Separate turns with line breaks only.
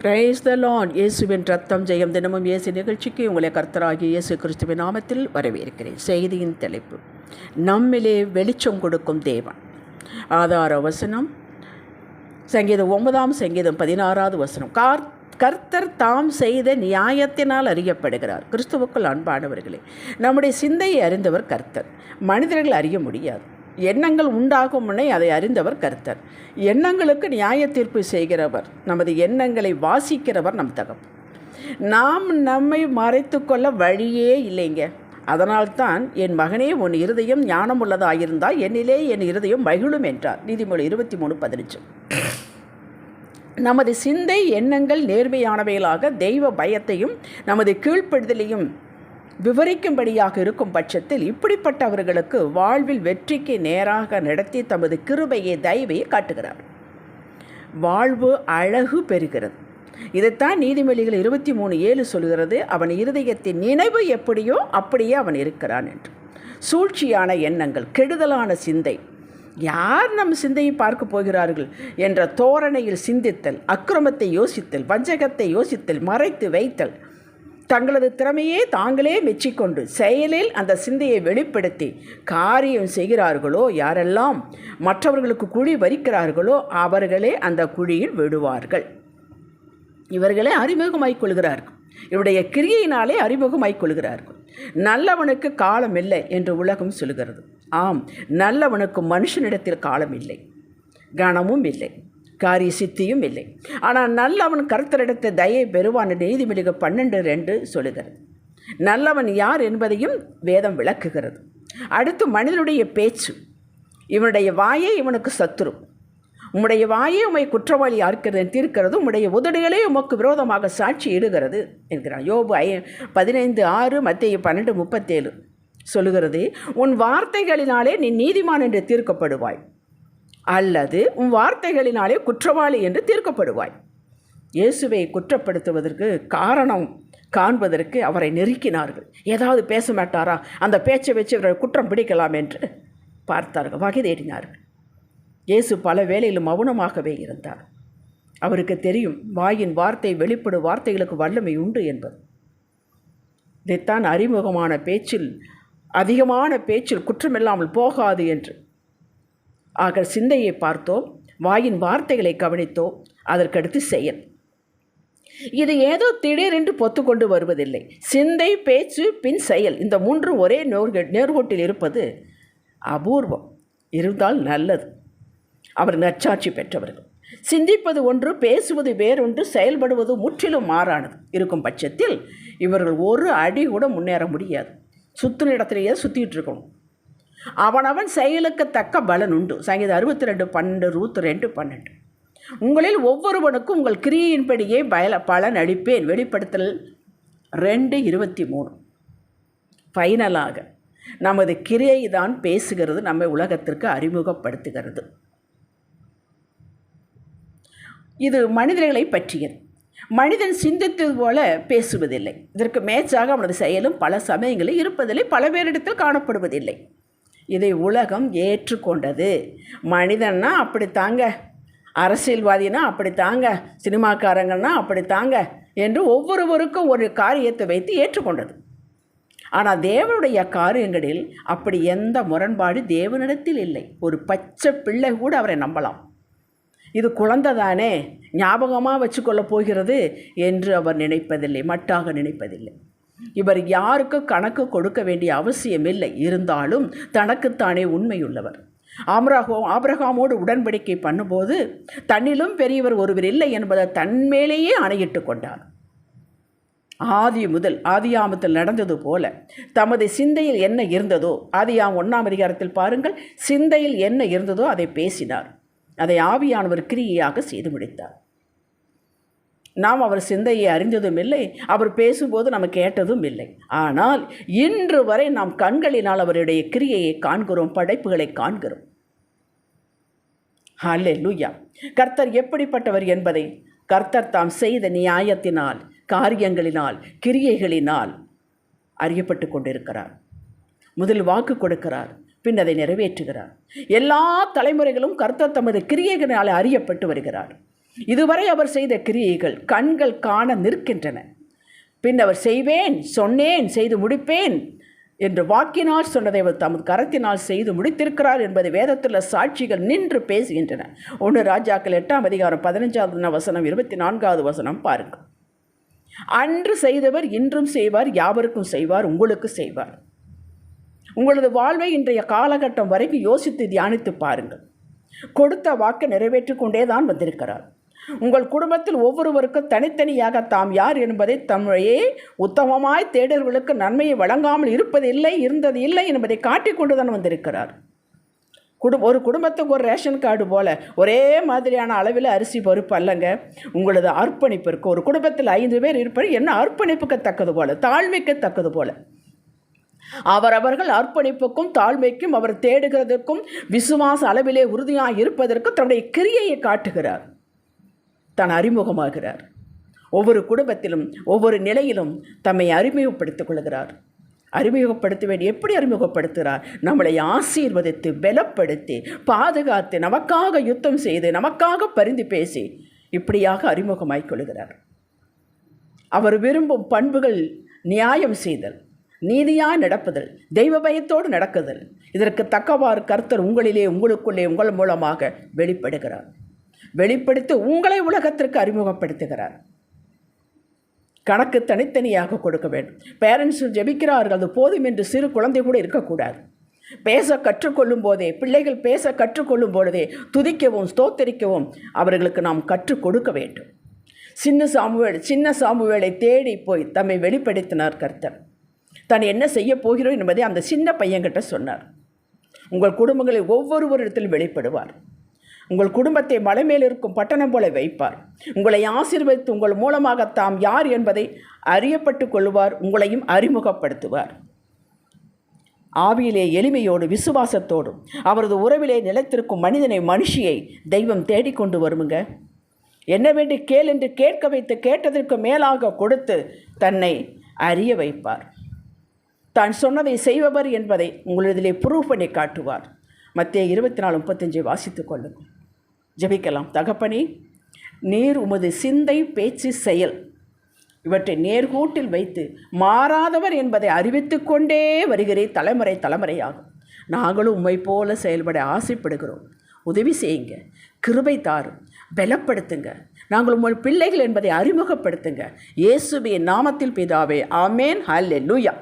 Praise the Lord. இயேசுவின் ரத்தம் ஜெயம் தினமும் இயேசு நிகழ்ச்சிக்கு உங்களை கர்த்தராகிய இயேசு கிறிஸ்துவின் நாமத்தில் வரவேற்கிறேன். செய்தியின் தலைப்பு, நம்மிலே வெளிச்சம் கொடுக்கும் தேவன். ஆதார வசனம் சங்கீதம் 9 சங்கீதம் 16 வசனம். கர்த்தர் தாம் செய்த நியாயத்தினால் அறியப்படுகிறார். கிறிஸ்துவுக்குள் அன்பானவர்களே, நம்முடைய சிந்தையை அறிந்தவர் கர்த்தர். மனிதர்கள் அறிய முடியாது. எண்ணங்கள் உண்டாகும் முன்னே அதை அறிந்தவர் கர்த்தர். எண்ணங்களுக்கு நியாய தீர்ப்பு செய்கிறவர், நமது எண்ணங்களை வாசிக்கிறவர் நம் தகப்பன். நாம் நம்மை மறைத்து கொள்ள வழியே இல்லைங்க. அதனால்தான் என் மகனே, உன் இருதயம் ஞானம் உள்ளதாயிருந்தால் என்னிலே என் இருதயம் மகிழும் என்றார். நீதிமொழி 23:15. நமது சிந்தை எண்ணங்கள் நேர்மையானவைகளாக தெய்வ பயத்தையும் நமது கீழ்ப்படுதலையும் விவரிக்கும்படியாக இருக்கும் பட்சத்தில் இப்படிப்பட்டவர்களுக்கு வாழ்வில் வெற்றிக்கு நேராக நடத்தி தமது கிருபையை தயவையை காட்டுகிறார். வாழ்வு அழகு பெறுகிறது. இதைத்தான் நீதிமொழிகள் 23:7 சொல்கிறது. அவன் இருதயத்தின் நினைவு எப்படியோ அப்படியே அவன் இருக்கிறான் என்று. சூழ்ச்சியான எண்ணங்கள், கெடுதலான சிந்தை, யார் நம் சிந்தையை பார்க்க போகிறார்கள் என்ற தோரணையில் சிந்தித்தல், அக்கிரமத்தை யோசித்தல், வஞ்சகத்தை யோசித்தல், மறைத்து வைத்தல், தங்களது திறமையே தாங்களே மெச்சிக்கொண்டு செயலில் அந்த சிந்தையை வெளிப்படுத்தி காரியம் செய்கிறார்களோ, யாரெல்லாம் மற்றவர்களுக்கு குழி வரிக்கிறார்களோ அவர்களே அந்த குழியில் விடுவார்கள். இவர்களே அறிமுகமாய்க் கொள்கிறார்கள். இவருடைய கிரியையினாலே அறிமுகமாய்க் கொள்கிறார்கள். நல்லவனுக்கு காலம் இல்லை என்று உலகம் சொல்கிறது. ஆம், நல்லவனுக்கு மனுஷனிடத்தில் காலம் இல்லை, கனமும் இல்லை, காரிய சித்தியும் இல்லை. ஆனால் நல்லவன் கர்த்தரிடத்தை தயை பெறுவான் என்று நீதிமொழிகள் 12:2 சொல்லுகிறது. நல்லவன் யார் என்பதையும் வேதம் விளக்குகிறது. அடுத்து மனிதனுடைய பேச்சு. இவனுடைய வாயே இவனுக்கு சத்துரு. உம்முடைய வாயே உம்மை குற்றவாளி ஆக்கிறது தீர்க்கிறது, உம்முடைய உதடுகளே உமக்கு விரோதமாக சாட்சி இடுகிறது என்கிறான். யோபு 15:6, மத்தேயு 12:37 சொல்லுகிறது. உன் வார்த்தைகளினாலே நீ நீதிமான் என்று தீர்க்கப்படுவாய், அல்லது உன் வார்த்தைகளினாலே குற்றவாளி என்று தீர்க்கப்படுவாய். இயேசுவை குற்றப்படுத்துவதற்கு காரணம் காண்பதற்கு அவரை நெருக்கினார்கள். ஏதாவது பேச மாட்டாரா, அந்த பேச்சை வச்சு இவரை குற்றம் பிடிக்கலாம் என்று பார்த்தார்கள், வகை தேடினார்கள். இயேசு பல வேளையிலும் மௌனமாகவே இருந்தார். அவருக்கு தெரியும், வாயின் வார்த்தை வெளிப்படும் வார்த்தைகளுக்கு வல்லமை உண்டு என்பது. இதைத்தான் அறிமுகமான பேச்சில், அதிகமான பேச்சில் குற்றமில்லாமல் போகாது என்று. ஆக சிந்தையை பார்த்தோம், வாயின் வார்த்தைகளை கவனித்தோம், அதற்கடுத்து செயல். இது ஏதோ திடீரென்று பொத்துக்கொண்டு வருவதில்லை. சிந்தை, பேச்சு, பின் செயல், இந்த மூன்றும் ஒரே நேர்கோட்டில் இருப்பது அபூர்வம். இருந்தால் நல்லது. அவர் நற்சாட்சி பெற்றவர்கள். சிந்திப்பது ஒன்று, பேசுவது வேறொன்று, செயல்படுவது முற்றிலும் மாறானது இருக்கும் பட்சத்தில் இவர்கள் ஒரு அடி கூட முன்னேற முடியாது. சுற்றின இடத்துலையே சுற்றிட்டு இருக்கணும். அவனவன் செயலுக்கு தக்க பலன் உண்டு. சங்கீதம் 62:12, ரூத் 2:12. உங்களில் ஒவ்வொருவனுக்கும் உங்கள் கிரியையின்படியே பலன் அளிப்பேன். வெளிப்படுத்தல் 2:23. ஃபைனலாக நமது கிரியை தான் பேசுகிறது, நம்மை உலகத்திற்கு அறிமுகப்படுத்துகிறது. இது மனிதர்களை பற்றியது. மனிதன் சிந்தித்தது போல பேசுவதில்லை. இதற்கு மேட்சாக அவனது செயலும் பல சமயங்களில் இருப்பதில்லை, பல பேரிடத்தில் காணப்படுவதில்லை. இதை உலகம் ஏற்றுக்கொண்டது. மனிதன்னா அப்படித்தாங்க, அரசியல்வாதினா அப்படித்தாங்க, சினிமாக்காரங்கன்னா அப்படித்தாங்க என்று ஒவ்வொருவருக்கும் ஒரு காரியத்தை வைத்து ஏற்றுக்கொண்டது. ஆனால் தேவனுடைய காரியங்களில் அப்படி எந்த முரண்பாடு தேவனிடத்தில் இல்லை. ஒரு பச்சை பிள்ளை கூட அவரை நம்பலாம். இது குழந்தை தானே, ஞாபகமாக வச்சுக்கொள்ளப் போகிறது என்று அவர் நினைப்பதில்லை, மட்டாக நினைப்பதில்லை. இவர் யாருக்கு கணக்கு கொடுக்க வேண்டிய அவசியமில்லை. இருந்தாலும் தனக்குத்தானே உண்மையுள்ளவர். ஆபிரகாமோடு உடன்படிக்கை பண்ணும்போது தன்னிலும் பெரியவர் ஒருவர் இல்லை என்பதை தன்மேலேயே ஆணையிட்டு கொண்டார். ஆதியாமத்தில் நடந்தது போல தமது சிந்தையில் என்ன இருந்ததோ, ஆதியாம் 1ஆம் அதிகாரத்தில் பாருங்கள், சிந்தையில் என்ன இருந்ததோ அதை பேசினார். அதை ஆவியானவர் கிரியையாக செய்து முடித்தார். நாம் அவர் சிந்தையை அறிந்ததும் இல்லை, அவர் பேசும்போது நம்ம கேட்டதும் இல்லை. ஆனால் இன்று வரை நாம் கண்களினால் அவருடைய கிரியையை காண்கிறோம், படைப்புகளை காண்கிறோம். ஹல்லேலூயா. கர்த்தர் எப்படிப்பட்டவர் என்பதை கர்த்தர் தாம் செய்த நியாயத்தினால், காரியங்களினால், கிரியைகளினால் அறியப்பட்டு கொண்டிருக்கிறார். முதல் வாக்கு கொடுக்கிறார், பின் அதை நிறைவேற்றுகிறார். எல்லா தலைமுறைகளும் கர்த்தர் தமது கிரியைகளினால் அறியப்பட்டு வருகிறார். இதுவரை அவர் செய்த கிரியைகள் கண்கள் காண நிற்கின்றன. பின் அவர் செய்வேன், சொன்னேன், செய்து முடிப்பேன் என்று வாக்கினால் சொன்னதை அவர் தமது கரத்தினால் செய்து முடித்திருக்கிறார் என்பது வேதத்தில் சாட்சிகள் நின்று பேசுகின்றன. 1 ராஜாக்கள் 8ஆம் அதிகாரம் 15வது வசனம் 24வது வசனம் பாருங்கள். அன்று செய்தவர் இன்றும் செய்வார், யாவருக்கும் செய்வார், உங்களுக்கு செய்வார். உங்களது வாழ்வை இன்றைய காலகட்டம் வரைக்கும் யோசித்து தியானித்து பாருங்கள். கொடுத்த வாக்கு நிறைவேற்றி கொண்டே தான் வந்திருக்கிறார். உங்கள் குடும்பத்தில் ஒவ்வொருவருக்கும் தனித்தனியாக தாம் யார் என்பதை தம்மையே உத்தமமாய் தேடர்களுக்கு நன்மையை வழங்காமல் இருந்தது இல்லை என்பதை காட்டிக்கொண்டு தான் வந்திருக்கிறார். ஒரு குடும்பத்துக்கு ஒரு ரேஷன் கார்டு போல ஒரே மாதிரியான அளவில் அரிசி பருப்பு அல்லங்க. உங்களது அர்ப்பணிப்பிற்கு ஒரு குடும்பத்தில் 5 பேர் இருப்பது என்ன அர்ப்பணிப்புக்கு தக்கது போல, தாழ்மைக்கு தக்கது போல, அவரவர்கள் அர்ப்பணிப்புக்கும் தாழ்மைக்கும் அவர் தேடுகிறதற்கும் விசுவாச அளவிலே உறுதியாக இருப்பதற்கும் தன்னுடைய கிரியையை காட்டுகிறார், தான் அறிமுகமாகிறார். ஒவ்வொரு குடும்பத்திலும் ஒவ்வொரு நிலையிலும் தம்மை அறிமுகப்படுத்திக் கொள்கிறார். அறிமுகப்படுத்த வேண்டிய எப்படி அறிமுகப்படுத்துகிறார்? நம்மளை ஆசீர்வதித்து பலப்படுத்தி பாதுகாத்து நமக்காக யுத்தம் செய்து நமக்காக பரிந்து பேசி இப்படியாக அறிமுகமாய்க் கொள்கிறார். அவர் விரும்பும் பண்புகள் நியாயம் செய்தல், நீதியாக நடப்புதல், தெய்வ பயத்தோடு நடக்குதல். இதற்கு தக்கவாறு கர்த்தர் உங்களிலே உங்களுக்குள்ளே உங்கள் மூலமாக வெளிப்படுகிறார். வெளிப்படுத்தி உங்களை உலகத்திற்கு அறிமுகப்படுத்துகிறார். கணக்கு தனித்தனியாக கொடுக்க வேண்டும். பேரண்ட்ஸ் ஜெபிக்கிறார்கள், அது போதும் என்று சிறு குழந்தை கூட இருக்கக்கூடாது. பேச கற்றுக்கொள்ளும் போதே, பிள்ளைகள் பேச கற்றுக்கொள்ளும் பொழுதே துதிக்கவும் ஸ்தோத்தரிக்கவும் அவர்களுக்கு நாம் கற்றுக் கொடுக்க வேண்டும். சின்ன சாமுவேலை தேடி போய் தம்மை வெளிப்படுத்தினார் கர்த்தர். தான் என்ன செய்ய போகிறோம் என்பதை அந்த சின்ன பையன்கிட்ட சொன்னார். உங்கள் குடும்பங்களில் ஒவ்வொருவரிடத்தில் வெளிப்படுவார். உங்கள் குடும்பத்தை மலை மேல் இருக்கும் பட்டணம் போல வைப்பார். உங்களை ஆசீர்வதித்து உங்கள் மூலமாக தாம் யார் என்பதை அறியப்பட்டு கொள்வார். உங்களையும் அறிமுகப்படுத்துவார். ஆவியிலே எளிமையோடு விசுவாசத்தோடும் அவரது உறவிலே நிலைத்திருக்கும் மனுஷியை தெய்வம் தேடிக்கொண்டு வருமுங்க. என்ன வேண்டி கேள் என்று கேட்க வைத்து கேட்டதற்கு மேலாக கொடுத்து தன்னை அறிய வைப்பார். தான் சொன்னதை செய்பவர் என்பதை உங்களிதிலே ப்ரூவ் பண்ணி காட்டுவார். மத்தேயு 24:35 வாசித்துக் கொள்ளுங்கள். ஜெபிக்கலாம். தகப்பனே, நீர் உமது சிந்தை, பேச்சு, செயல் இவற்றை நேர்கூட்டில் வைத்து மாறாதவர் என்பதை அறிவித்து கொண்டே வருகிறேன். தலைமுறையாகும். நாங்களும் உம்மை போல செயல்பட ஆசைப்படுகிறோம். உதவி செய்யுங்க, கிருபை தாரும், பலப்படுத்துங்க. நாங்கள் உங்கள் பிள்ளைகள் என்பதை அறிமுகப்படுத்துங்க. இயேசுவின் நாமத்தில் பிதாவே, ஆமேன். ஹல்லேலூயா.